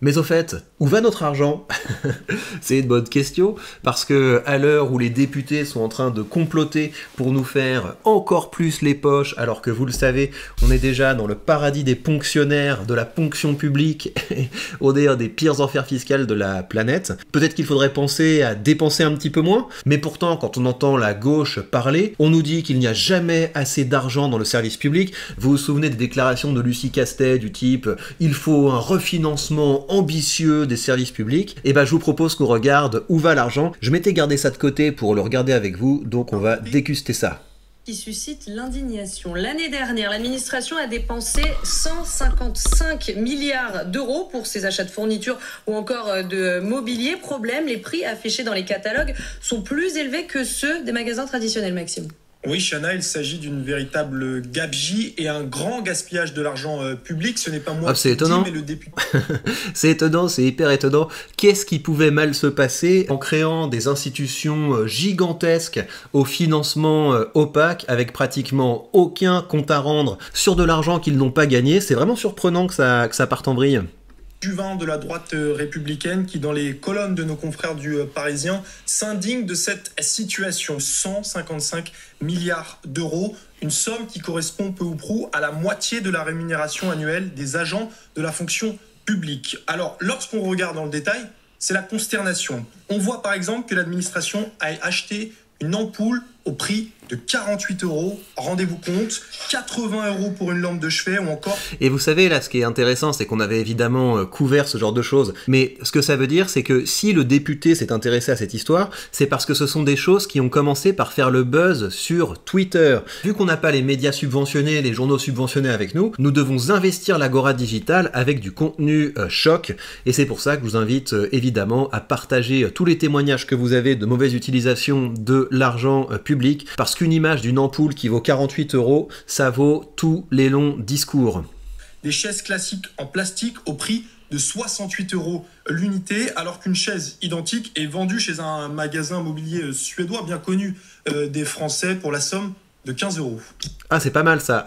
Mais au fait, où va notre argent? C'est une bonne question, parce que à l'heure où les députés sont en train de comploter pour nous faire encore plus les poches, alors que vous le savez, on est déjà dans le paradis des ponctionnaires, de la ponction publique, on est un des pires enfers fiscaux de la planète, peut-être qu'il faudrait penser à dépenser un petit peu moins, mais pourtant quand on entend la gauche parler, on nous dit qu'il n'y a jamais assez d'argent dans le service public. Vous vous souvenez des déclarations de Lucie Castet du type « il faut un refinancement ambitieux des services publics », et ben je vous propose qu'on regarde où va l'argent. Je m'étais gardé ça de côté pour le regarder avec vous, donc on va déguster ça. Qui suscite l'indignation. L'année dernière, l'administration a dépensé 155 milliards d'euros pour ses achats de fournitures ou encore de mobilier. Problème, les prix affichés dans les catalogues sont plus élevés que ceux des magasins traditionnels, Maxime. Oui, Chana, il s'agit d'une véritable gabegie et un grand gaspillage de l'argent public. Ce n'est pas moi qui dis, mais le député. C'est étonnant, c'est hyper étonnant. Qu'est-ce qui pouvait mal se passer en créant des institutions gigantesques au financement opaque avec pratiquement aucun compte à rendre sur de l'argent qu'ils n'ont pas gagné? C'est vraiment surprenant que ça parte en vrille. Juvin de la droite républicaine qui, dans les colonnes de nos confrères du Parisien, s'indigne de cette situation. 155 milliards d'euros, une somme qui correspond peu ou prou à la moitié de la rémunération annuelle des agents de la fonction publique. Alors, lorsqu'on regarde dans le détail, c'est la consternation. On voit par exemple que l'administration a acheté une ampoule au prix de 48 €, rendez-vous compte, 80 € pour une lampe de chevet ou encore... Et vous savez, là, ce qui est intéressant, c'est qu'on avait évidemment couvert ce genre de choses, mais ce que ça veut dire, c'est que si le député s'est intéressé à cette histoire, c'est parce que ce sont des choses qui ont commencé par faire le buzz sur Twitter. Vu qu'on n'a pas les médias subventionnés, les journaux subventionnés avec nous, nous devons investir l'agora digitale avec du contenu choc, et c'est pour ça que je vous invite évidemment à partager tous les témoignages que vous avez de mauvaise utilisation de l'argent public, parce qu'une image d'une ampoule qui vaut 48 €, ça vaut tous les longs discours. Des chaises classiques en plastique au prix de 68 € l'unité, alors qu'une chaise identique est vendue chez un magasin mobilier suédois bien connu des Français pour la somme de 15 €. Ah, c'est pas mal ça.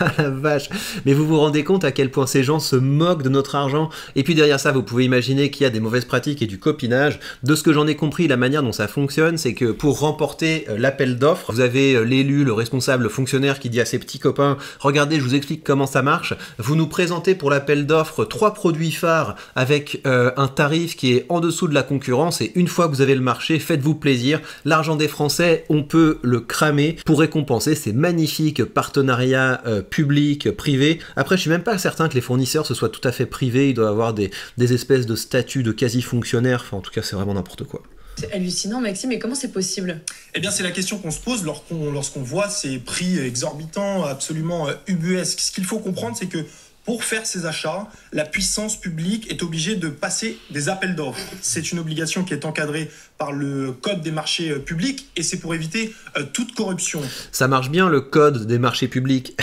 Ah la vache. Mais vous vous rendez compte à quel point ces gens se moquent de notre argent? Et puis derrière ça, vous pouvez imaginer qu'il y a des mauvaises pratiques et du copinage. De ce que j'en ai compris, la manière dont ça fonctionne, c'est que pour remporter l'appel d'offres, vous avez l'élu, le responsable, le fonctionnaire qui dit à ses petits copains « Regardez, je vous explique comment ça marche. Vous nous présentez pour l'appel d'offres 3 produits phares avec un tarif qui est en dessous de la concurrence et une fois que vous avez le marché, faites-vous plaisir. L'argent des Français, on peut le cramer pour récompenser ces magnifiques partenariats publics-privés. Après, je suis même pas certain que les fournisseurs ce soit tout à fait privés, ils doivent avoir des espèces de statuts de quasi-fonctionnaires, enfin en tout cas c'est vraiment n'importe quoi. C'est hallucinant, Maxime, mais comment c'est possible? Eh bien, c'est la question qu'on se pose lorsqu'on voit ces prix exorbitants, absolument ubuesques. Ce qu'il faut comprendre, c'est que pour faire ces achats, la puissance publique est obligée de passer des appels d'offres. C'est une obligation qui est encadrée par le Code des marchés publics et c'est pour éviter toute corruption. Ça marche bien le Code des marchés publics.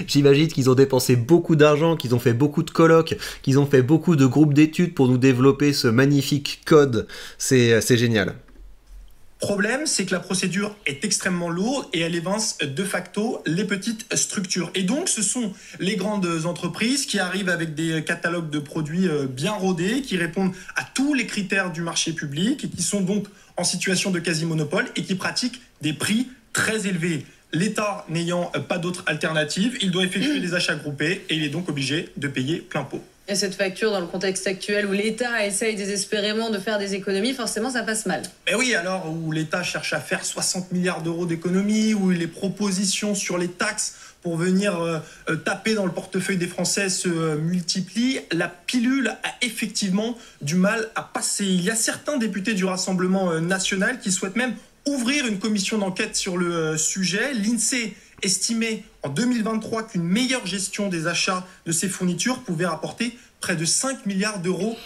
J'imagine qu'ils ont dépensé beaucoup d'argent, qu'ils ont fait beaucoup de colloques, qu'ils ont fait beaucoup de groupes d'études pour nous développer ce magnifique code. C'est génial. Problème, c'est que la procédure est extrêmement lourde et elle évince de facto les petites structures. Et donc, ce sont les grandes entreprises qui arrivent avec des catalogues de produits bien rodés, qui répondent à tous les critères du marché public et qui sont donc en situation de quasi-monopole et qui pratiquent des prix très élevés. L'État n'ayant pas d'autre alternative, il doit effectuer des achats groupés et il est donc obligé de payer plein pot. Et cette facture, dans le contexte actuel où l'État essaye désespérément de faire des économies, forcément ça passe mal. Mais oui, alors où l'État cherche à faire 60 milliards d'euros d'économies, où les propositions sur les taxes pour venir taper dans le portefeuille des Français se multiplient, la pilule a effectivement du mal à passer. Il y a certains députés du Rassemblement national qui souhaitent même ouvrir une commission d'enquête sur le sujet. L'INSEE estimait en 2023 qu'une meilleure gestion des achats de ces fournitures pouvait rapporter près de 5 milliards d'euros.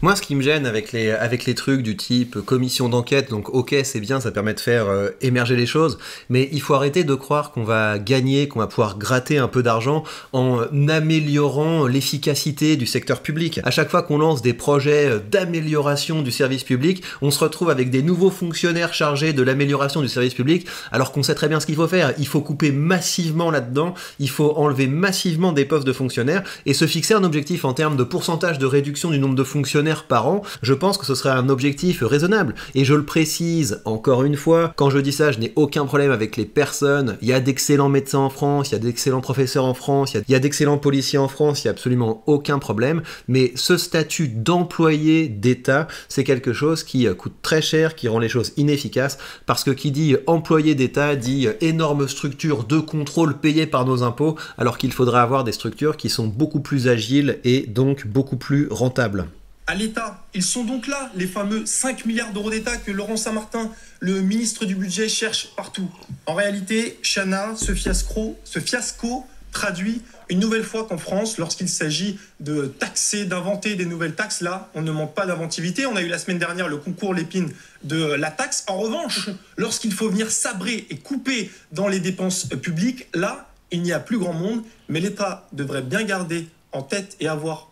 Moi, ce qui me gêne avec les trucs du type commission d'enquête, donc ok, c'est bien, ça permet de faire émerger les choses, mais il faut arrêter de croire qu'on va gagner, qu'on va pouvoir gratter un peu d'argent en améliorant l'efficacité du secteur public. À chaque fois qu'on lance des projets d'amélioration du service public, on se retrouve avec des nouveaux fonctionnaires chargés de l'amélioration du service public, alors qu'on sait très bien ce qu'il faut faire. Il faut couper massivement là-dedans, il faut enlever massivement des postes de fonctionnaires et se fixer un objectif en termes de pourcentage de réduction du nombre de fonctionnaires par an, je pense que ce serait un objectif raisonnable. Et je le précise encore une fois, quand je dis ça, je n'ai aucun problème avec les personnes. Il y a d'excellents médecins en France, il y a d'excellents professeurs en France, il y a d'excellents policiers en France, il n'y a absolument aucun problème. Mais ce statut d'employé d'État, c'est quelque chose qui coûte très cher, qui rend les choses inefficaces, parce que qui dit employé d'État dit énorme structure de contrôle payée par nos impôts, alors qu'il faudrait avoir des structures qui sont beaucoup plus agiles et donc beaucoup plus rentables. À l'État, ils sont donc là, les fameux 5 milliards d'euros d'État que Laurent Saint-Martin, le ministre du budget, cherche partout. En réalité, Chana, ce fiasco traduit une nouvelle fois qu'en France, lorsqu'il s'agit de taxer, d'inventer des nouvelles taxes, là, on ne manque pas d'inventivité. On a eu la semaine dernière le concours Lépine de la taxe. En revanche, lorsqu'il faut venir sabrer et couper dans les dépenses publiques, là, il n'y a plus grand monde, mais l'État devrait bien garder en tête et avoir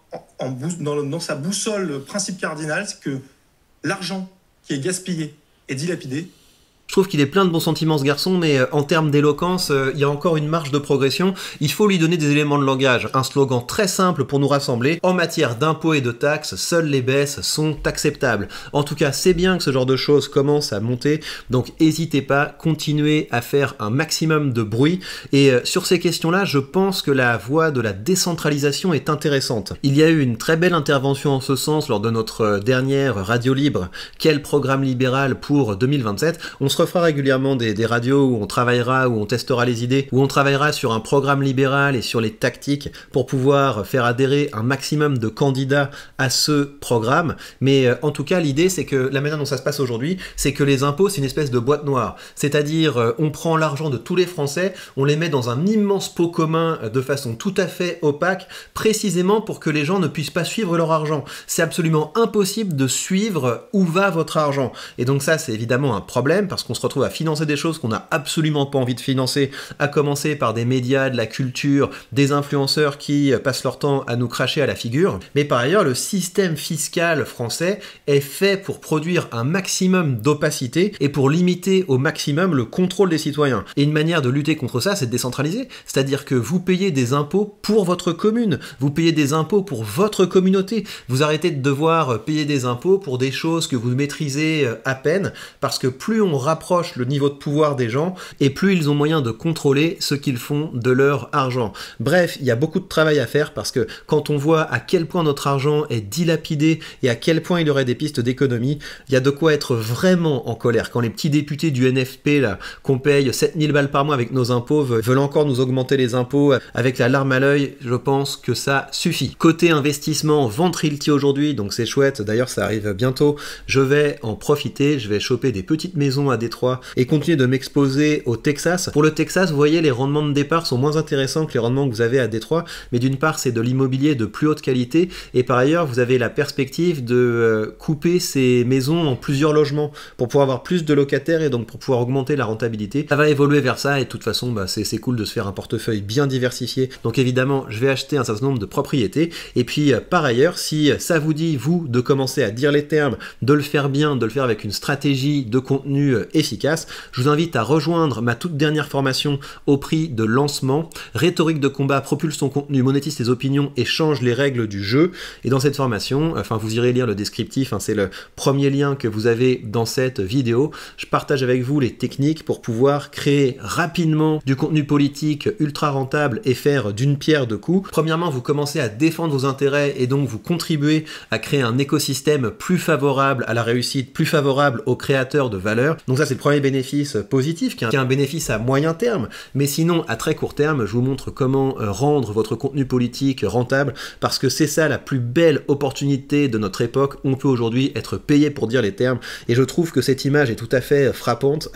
dans sa boussole le principe cardinal, c'est que l'argent qui est gaspillé et dilapidé. Je trouve qu'il est plein de bons sentiments ce garçon, mais en termes d'éloquence, il y a encore une marge de progression. Il faut lui donner des éléments de langage. Un slogan très simple pour nous rassembler. En matière d'impôts et de taxes, seules les baisses sont acceptables. En tout cas, c'est bien que ce genre de choses commence à monter, donc n'hésitez pas, continuez à faire un maximum de bruit. Et sur ces questions-là, je pense que la voie de la décentralisation est intéressante. Il y a eu une très belle intervention en ce sens lors de notre dernière radio libre. Quel programme libéral pour 2027 ? On se refera régulièrement des radios où on travaillera, où on testera les idées, où on travaillera sur un programme libéral et sur les tactiques pour pouvoir faire adhérer un maximum de candidats à ce programme. Mais en tout cas, l'idée, c'est que la manière dont ça se passe aujourd'hui, c'est que les impôts, c'est une espèce de boîte noire. C'est-à-dire, on prend l'argent de tous les Français, on les met dans un immense pot commun de façon tout à fait opaque, précisément pour que les gens ne puissent pas suivre leur argent. C'est absolument impossible de suivre où va votre argent. Et donc ça, c'est évidemment un problème, parce qu'on se retrouve à financer des choses qu'on n'a absolument pas envie de financer, à commencer par des médias, de la culture, des influenceurs qui passent leur temps à nous cracher à la figure. Mais par ailleurs, le système fiscal français est fait pour produire un maximum d'opacité et pour limiter au maximum le contrôle des citoyens. Et une manière de lutter contre ça, c'est de décentraliser. C'est-à-dire que vous payez des impôts pour votre commune, vous payez des impôts pour votre communauté. Vous arrêtez de devoir payer des impôts pour des choses que vous maîtrisez à peine, parce que plus on rapproche le niveau de pouvoir des gens, et plus ils ont moyen de contrôler ce qu'ils font de leur argent. Bref, il y a beaucoup de travail à faire, parce que quand on voit à quel point notre argent est dilapidé, et à quel point il y aurait des pistes d'économie, il y a de quoi être vraiment en colère. Quand les petits députés du NFP, là, qu'on paye 7000 balles par mois avec nos impôts, veulent encore nous augmenter les impôts avec la larme à l'œil, je pense que ça suffit. Côté investissement, vente Realty aujourd'hui, donc c'est chouette, d'ailleurs ça arrive bientôt, je vais en profiter, je vais choper des petites maisons à Détroit et continuer de m'exposer au Texas. Pour le Texas, vous voyez, les rendements de départ sont moins intéressants que les rendements que vous avez à Détroit, mais d'une part c'est de l'immobilier de plus haute qualité, et par ailleurs vous avez la perspective de couper ces maisons en plusieurs logements pour pouvoir avoir plus de locataires et donc pour pouvoir augmenter la rentabilité. Ça va évoluer vers ça, et de toute façon c'est cool de se faire un portefeuille bien diversifié. Donc évidemment je vais acheter un certain nombre de propriétés, et puis par ailleurs, si ça vous dit, vous, de commencer à dire les termes, de le faire bien, de le faire avec une stratégie de contenu efficace, je vous invite à rejoindre ma toute dernière formation au prix de lancement. Rhétorique de combat, propulse ton contenu, monétise tes opinions et change les règles du jeu. Et dans cette formation, enfin vous irez lire le descriptif, hein, c'est le premier lien que vous avez dans cette vidéo. Je partage avec vous les techniques pour pouvoir créer rapidement du contenu politique ultra rentable et faire d'une pierre deux coups. Premièrement, vous commencez à défendre vos intérêts et donc vous contribuez à créer un écosystème plus favorable à la réussite, plus favorable aux créateurs de valeur. Donc ça, c'est le premier bénéfice positif, qui est un bénéfice à moyen terme, mais sinon à très court terme, je vous montre comment rendre votre contenu politique rentable, parce que c'est ça la plus belle opportunité de notre époque. On peut aujourd'hui être payé pour dire les termes, et je trouve que cette image est tout à fait frappante.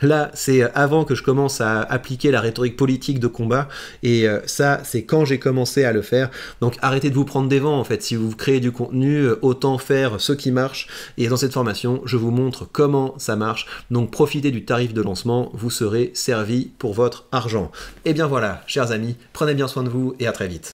Là, c'est avant que je commence à appliquer la rhétorique politique de combat, et ça, c'est quand j'ai commencé à le faire. Donc arrêtez de vous prendre des vents, en fait. Si vous créez du contenu, autant faire ce qui marche, et dans cette formation, je vous montre comment ça marche. Donc profitez du tarif de lancement, vous serez servi pour votre argent. Et bien voilà, chers amis, prenez bien soin de vous et à très vite.